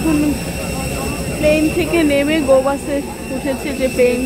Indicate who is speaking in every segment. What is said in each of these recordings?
Speaker 1: এখন প্লেন থেকে নেমে গো বাসে উঠেছে, যে প্লেন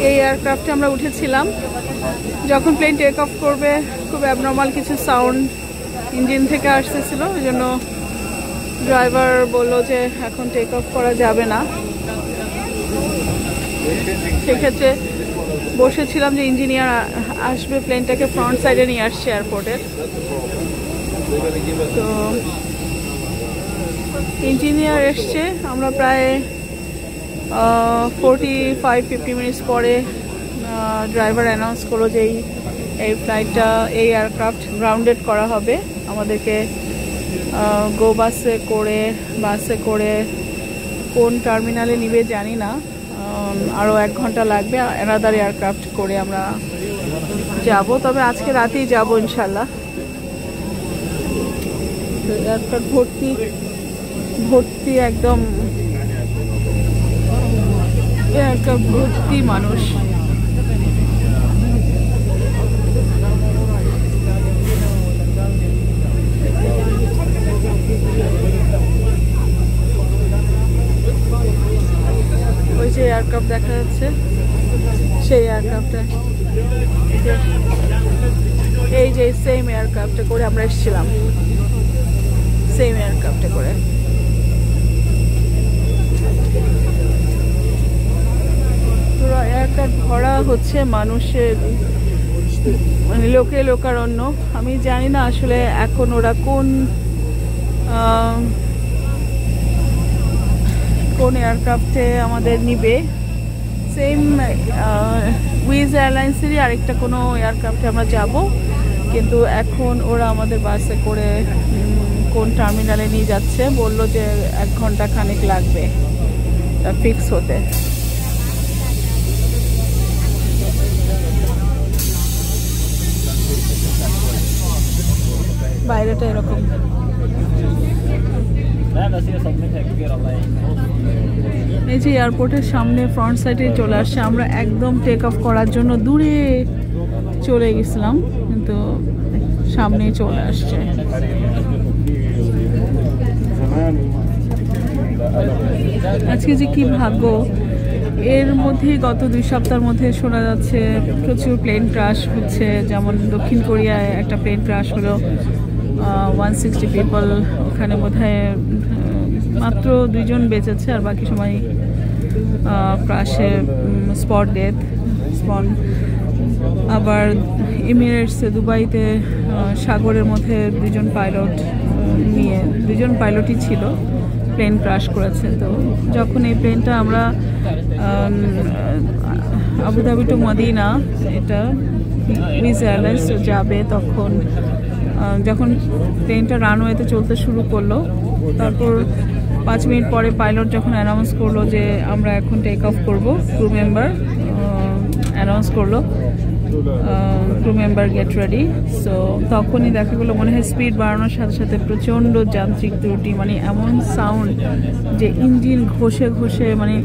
Speaker 1: এই এয়ারক্রাফটে আমরা উঠেছিলাম। যখন প্লেন টেক অফ করবে খুব অ্যাবনর্মাল কিছু সাউন্ড ইঞ্জিন থেকে আসতেছিল, ওই জন্য ড্রাইভার বললো যে এখন টেক অফ করা যাবে না। সেক্ষেত্রে বসেছিলাম যে ইঞ্জিনিয়ার আসবে, প্লেনটাকে ফ্রন্ট সাইডে নিয়ে আসছে এয়ারপোর্টের। তো ইঞ্জিনিয়ার এসছে, আমরা প্রায় 45-50 মিনিটস পরে ড্রাইভার অ্যানাউন্স করলো যে এই ফ্লাইটটা, এই এয়ারক্রাফট গ্রাউন্ডেড করা হবে। আমাদেরকে গো বাসে করে কোন টার্মিনালে নিবে জানি না, আরও 1 ঘন্টা লাগবে। অ্যানাদার এয়ারক্রাফট করে আমরা যাব, তবে আজকে রাতেই যাব ইনশাল্লাহ। এয়ারক্রাফট ভর্তি একদম, এয়ারক্রাফট ভর্তি মানুষ। ওই যে এয়ারক্রাফট দেখা যাচ্ছে, সেই এয়ারক্রাফটে, এই যে সেম এয়ারক্রাফটে করে আমরা এসেছিলাম, সেম এয়ারক্রাফটে করে। পুরো এয়ারক্রাফট ভরা হচ্ছে মানুষের, মানে লোকে লোকারণ্য। আমি জানি না আসলে এখন ওরা কোন এয়ারক্রাফটে আমাদের নিবে। সেম উইজ এয়ারলাইন্সেরই আরেকটা কোনো এয়ারক্রাফটে আমরা যাব, কিন্তু এখন ওরা আমাদের বাসে করে কোন টার্মিনালে নিয়ে যাচ্ছে বললো যে 1 ঘন্টা খানিক লাগবে ফিক্স হতে। বাইরেটা এরকম। এই যে এয়ারপোর্টের সামনে ফ্রন্ট সাইডে চলে আসছে, আমরা একদম টেক অফ করার জন্য দূরে চলে গেছিলাম, কিন্তু সামনেই চলে আসছে। আজকে যে কি ভাগ্য, এর মধ্যে গত 2 সপ্তাহের মধ্যে শোনা যাচ্ছে প্রচুর প্লেন ক্রাশ হচ্ছে। যেমন দক্ষিণ কোরিয়ায় একটা প্লেন ক্রাশ হলো, 160 পিপল, ওখানে বোধহয় মাত্র 2 জন বেঁচেছে, আর বাকি সময় ক্রাশে স্পট ডেথ। আবার এমিরেটসে, দুবাইতে সাগরের মধ্যে 2 জন পাইলট নিয়ে, 2 জন পাইলটই ছিল, প্লেন ক্রাশ করেছে। তো যখন এই প্লেনটা আমরা আবুধাবি টু মদিনা, এটা উইজ এয়ারলাইন্স যাবে, তখন যখন প্লেনটা রানওয়েতে চলতে শুরু করলো, তারপর 5 মিনিট পরে পাইলট যখন অ্যানাউন্স করলো যে আমরা এখন টেক অফ করবো, ক্রু মেম্বার অ্যানাউন্স করলো crew member get ready. So তখনই দেখা গেলো মনে হয় স্পিড বাড়ানোর সাথে সাথে প্রচণ্ড যান্ত্রিক ত্রুটি, মানে এমন সাউন্ড যে ইঞ্জিন ঘষে ঘষে, মানে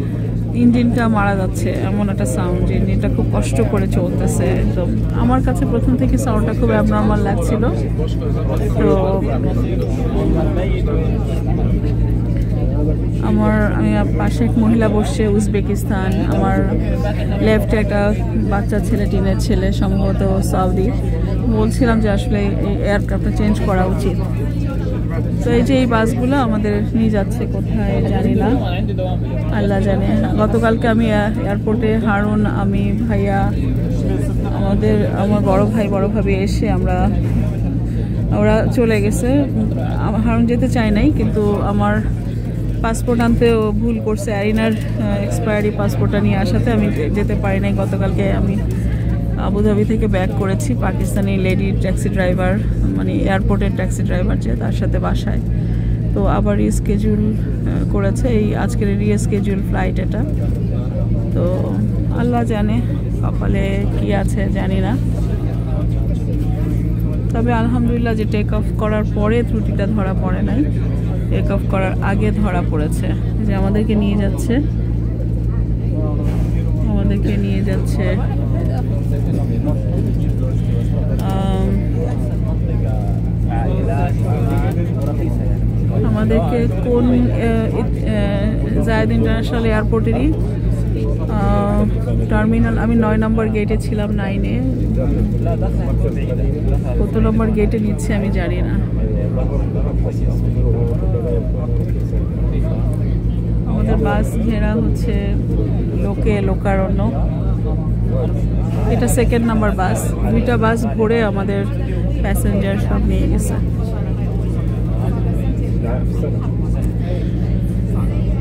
Speaker 1: ইঞ্জিনটা মারা যাচ্ছে, এমন একটা সাউন্ড যে ইঞ্জিনটা খুব কষ্ট করে চলতেছে। তো আমার কাছে প্রথম থেকে সাউন্ডটা খুব অ্যাবনর্মাল লাগছিল। তো আমি পাশে এক মহিলা বসছে, উজবেকিস্তান। আমার লেফটে একটা বাচ্চা ছেলে, টিনের ছেলে, সম্ভবত সৌদি। বলছিলাম যে আসলে এই এয়ারক্রাফটটা চেঞ্জ করা উচিত। তো এই যে এই বাসগুলো আমাদের নিয়ে যাচ্ছে কোথায় জানি না, আল্লাহ জানে। গতকালকে আমি এয়ারপোর্টে হারুন, আমি, ভাইয়া, আমার বড় ভাই বড় ভাবি এসে ওরা চলে গেছে। হারুন যেতে চায় নাই, কিন্তু আমার পাসপোর্ট আনতেও ভুল করছে, আরিনার এক্সপায়ারি পাসপোর্টটা নিয়ে আসাতে আমি যেতে পারি নাই। গতকালকে আমি আবুধাবি থেকে ব্যাক করেছি, পাকিস্তানি লেডি ট্যাক্সি ড্রাইভার, মানে এয়ারপোর্টের ট্যাক্সি ড্রাইভার যে, তার সাথে বাসায়। তো আবার রিস্কেডিউল করেছে, এই আজকের রিস্কেডিউল ফ্লাইট এটা। তো আল্লাহ জানে কপালে কি আছে জানি না, তবে আলহামদুলিল্লাহ যে টেক অফ করার পরে ত্রুটিটা ধরা পড়ে নাই, টেক অফ করার আগে ধরা পড়েছে। যে আমাদেরকে নিয়ে যাচ্ছে আমাদেরকে কোন জায়েদ ইন্টারন্যাশনাল এয়ারপোর্টেরই টার্মিনাল। আমি 9 নম্বর গেটে ছিলাম, 9-এ। কত নম্বর গেটে নিচ্ছে আমি জানি না। আমাদের বাস ঘেরা হচ্ছে লোকে লোকারণ্য। এটা 2nd নাম্বার বাস। 2টা বাস ভরে আমাদের প্যাসেঞ্জার সব নিয়ে গেছে।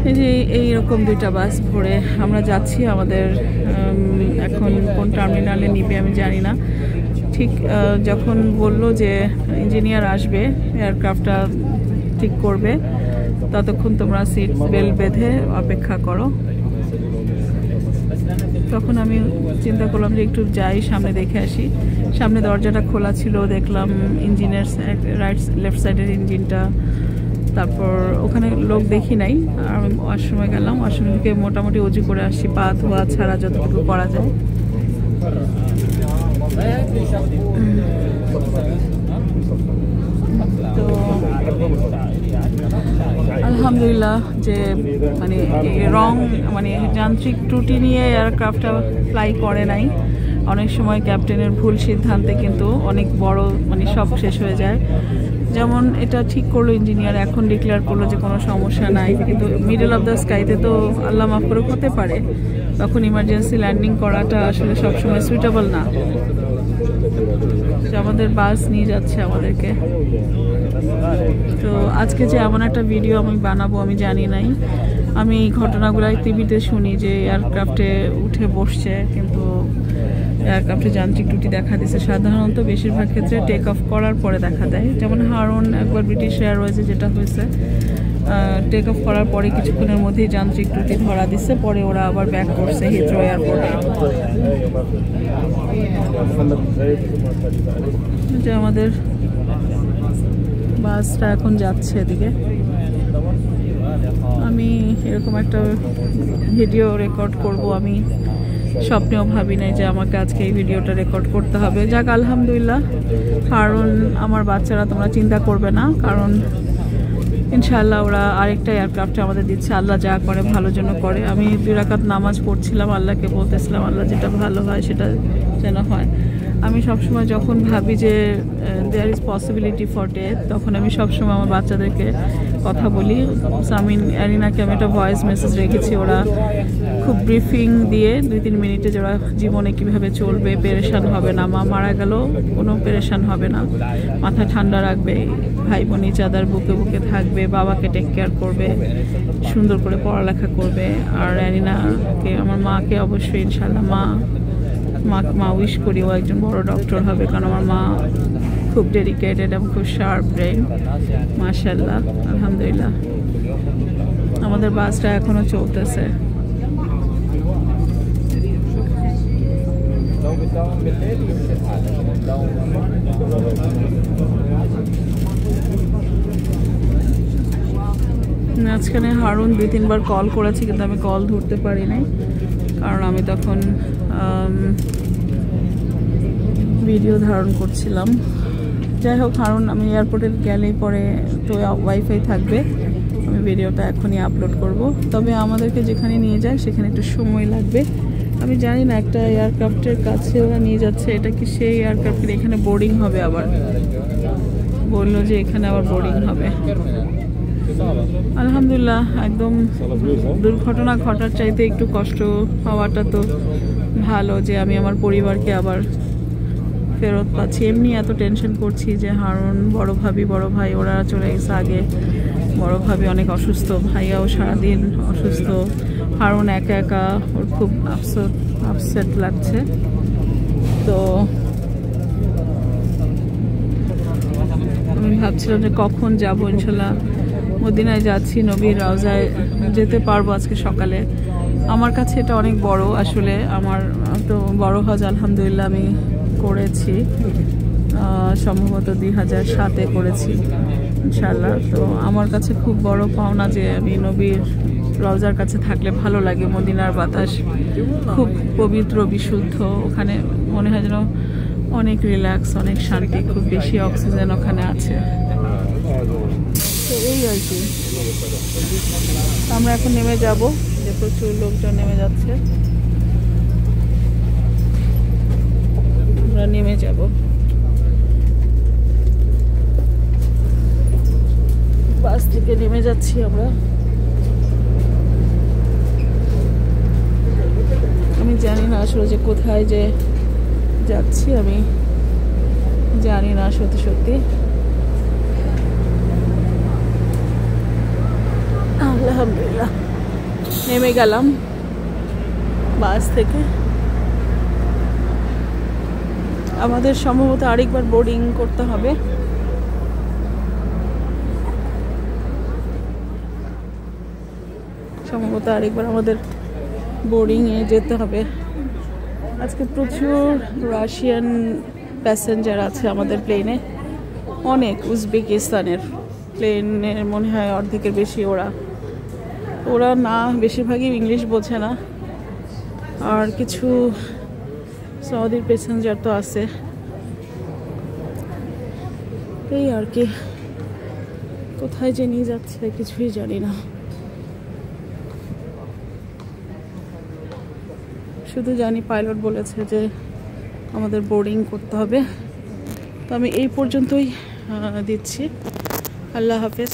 Speaker 1: এই যে এইরকম 2টা বাস ভরে আমরা যাচ্ছি। আমাদের এখন কোন টার্মিনালে নিবে আমি জানি না। ঠিক যখন বললো যে ইঞ্জিনিয়ার আসবে, এয়ারক্রাফটটা ঠিক করবে, ততক্ষণ তোমরা সিট বেল্ট বেঁধে অপেক্ষা করো। তখন আমি চিন্তা করলাম যে একটু যাই, সামনে দেখে আসি। সামনে দরজাটা খোলা ছিল, দেখলাম ইঞ্জিনের লেফট সাইডের ইঞ্জিনটা। তারপর ওখানে লোক দেখি নাই। আর আমি ওয়াশরুমে গেলাম, ওয়াশরুম থেকে মোটামুটি উজু করে আসি, পা ধোয়া ছাড়া যতটুকু করা যায়। তো আলহামদুলিল্লাহ যে মানে যান্ত্রিক ত্রুটি নিয়ে এয়ারক্রাফটটা ফ্লাই করে নাই। অনেক সময় ক্যাপ্টেনের ভুল সিদ্ধান্তে কিন্তু অনেক বড় সব শেষ হয়ে যায়। যেমন এটা ঠিক করলো ইঞ্জিনিয়ার, এখন ডিক্লেয়ার করলো যে কোনো সমস্যা নাই, কিন্তু মিডল অফ দ্য স্কাইতে তো আল্লাহ মাফ করে হতে পারে। তখন ইমার্জেন্সি ল্যান্ডিং করাটা আসলে সবসময় সুইটেবল না। আমাদের বাস নিয়ে যাচ্ছে আমাদেরকে। তো আজকে যে এমন একটা ভিডিও আমি বানাবো আমি জানি নাই। আমি এই ঘটনাগুলো টিভিতে শুনি যে এয়ারক্রাফটে উঠে বসছে, কিন্তু এয়ারক্রাফটে যান্ত্রিক ত্রুটি দেখা দিচ্ছে। সাধারণত বেশিরভাগ ক্ষেত্রে টেক অফ করার পরে দেখা দেয়। যেমন হারুন একবার ব্রিটিশ এয়ারওয়েজে যেটা হয়েছে, টেক অফ করার পরে কিছুক্ষণের মধ্যেই যান্ত্রিক ত্রুটি ধরা দিচ্ছে, পরে ওরা আবার ব্যাক করছে হিথ্রো এয়ারপোর্টে। যে আমাদের বাসটা এখন যাচ্ছে এদিকে। আমি এরকম একটা ভিডিও রেকর্ড করব আমি স্বপ্নেও ভাবি নাই যে আমাকে আজকে এই ভিডিওটা রেকর্ড করতে হবে। যাক আলহামদুলিল্লাহ, কারণ আমার বাচ্চারা তোমরা চিন্তা করবে না, কারণ ইনশাআল্লাহ ওরা আরেকটা এয়ারক্রাফটে আমাদের দিচ্ছে। আল্লাহ যা করে ভালোর জন্য করে। আমি 2 রাকাত নামাজ পড়ছিলাম, আল্লাহকে বলতেছিলাম আল্লাহ যেটা ভালো হয় সেটা যেন হয়। আমি সবসময় যখন ভাবি যে there is possibility for death, তখন আমি সবসময় আমার বাচ্চাদেরকে কথা বলি। সামিন অ্যারিনাকে আমি একটা ভয়েস মেসেজ রেখেছি, ওরা খুব ব্রিফিং দিয়ে 2-3 মিনিটে যে ওরা জীবনে কীভাবে চলবে, পেরেশান হবে না, মা মারা গেল কোনো পেরেশান হবে না, মাথা ঠান্ডা রাখবে, ভাই বোনি চাদার বুকে বুকে থাকবে, বাবাকে টেক কেয়ার করবে, সুন্দর করে পড়ালেখা করবে। আর অ্যারিনাকে, আমার মাকে অবশ্যই ইনশাআল্লাহ মা উইশ করি ও একজন বড় ডক্টর হবে, কারণ আমার মা খুব ডেডিকেটেড এবং খুব শার্প ব্রেন, মাশাআল্লাহ আলহামদুলিল্লাহ। আমাদের বাসটা এখনো চলতেছে। মাঝখানে হারুন 2-3 বার কল করেছি, কিন্তু আমি কল ধরতে পারি নাই, কারণ আমি তখন ভিডিও ধারণ করছিলাম। যাই হোক, হারুন আমি এয়ারপোর্টে গেলেই পরে তো ওয়াইফাই থাকবে, আমি ভিডিওটা এখনই আপলোড করব। তবে আমাদেরকে যেখানে নিয়ে যায় সেখানে একটু সময় লাগবে। আমি জানি না, একটা এয়ারক্রাফটের কাছে ওরা নিয়ে যাচ্ছে, এটা কি সেই এয়ারক্রাফটের? এখানে বোর্ডিং হবে, আবার বললো যে এখানে আবার বোর্ডিং হবে। আলহামদুলিল্লাহ, একদম দুর্ঘটনা ঘটার চাইতে একটু কষ্ট হওয়াটা তো ভালো, যে আমি আমার পরিবারকে আবার ফেরত পাচ্ছি। এমনি এত টেনশন করছি যে হারুন, বড় ভাই ওরা চলে গেছে আগে। বড় ভাবি অনেক অসুস্থ, ভাইয়াও সারাদিন অসুস্থ, হারুন একা একা, ওর খুব আপসেট লাগছে। তো আমি ভাবছিলাম যে কখন যাব, ইনশাল্লাহ মদিনায় যাচ্ছি, নবীর রওজায় যেতে পারবো আজকে সকালে। আমার কাছে এটা অনেক বড়, আসলে আমার তো বড় হজ আলহামদুলিল্লাহ আমি করেছি, সম্ভবত 2007-এ করেছি ইনশাআল্লাহ। তো আমার কাছে খুব বড় পাওনা যে আমি নবীর রওজার কাছে থাকলে ভালো লাগে। মদিনার বাতাস খুব পবিত্র, বিশুদ্ধ, ওখানে মনে হয় যেন অনেক রিল্যাক্স, অনেক শান্তি, খুব বেশি অক্সিজেন ওখানে আছে। তো এই আর কি, আমরা এখন নেমে যাব, যে প্রচুর লোকজন নেমে যাচ্ছে, আমরা নেমে যাব। বাস থেকে নেমে যাচ্ছি আমরা। আমি জানি না আসলে যে কোথায় যে যাচ্ছি, আমি জানি না সত্যি সত্যি। আলহামদুলিল্লাহ নেমে গেলাম বাস থেকে। আমাদের সম্ভবত আরেকবার বোর্ডিং করতে হবে। সম্ভবত আরেকবার আমাদের বোর্ডিংয়ে যেতে হবে। আজকে প্রচুর রাশিয়ান প্যাসেঞ্জার আছে আমাদের প্লেনে, অনেক উজবেকিস্তানের প্লেনের মনে হয় অর্ধেকের বেশি। ওরা না বেশিরভাগই ইংলিশ বোঝে না, আর কিছু সৌদির প্যাসেঞ্জার তো আছে। এই আর কি, কোথায় যে নিয়ে যাচ্ছে কিছুই জানি না। শুধু জানি পাইলট বলেছে যে আমাদের বোর্ডিং করতে হবে। তো আমি এই পর্যন্তই দিচ্ছি। আল্লাহ হাফেজ।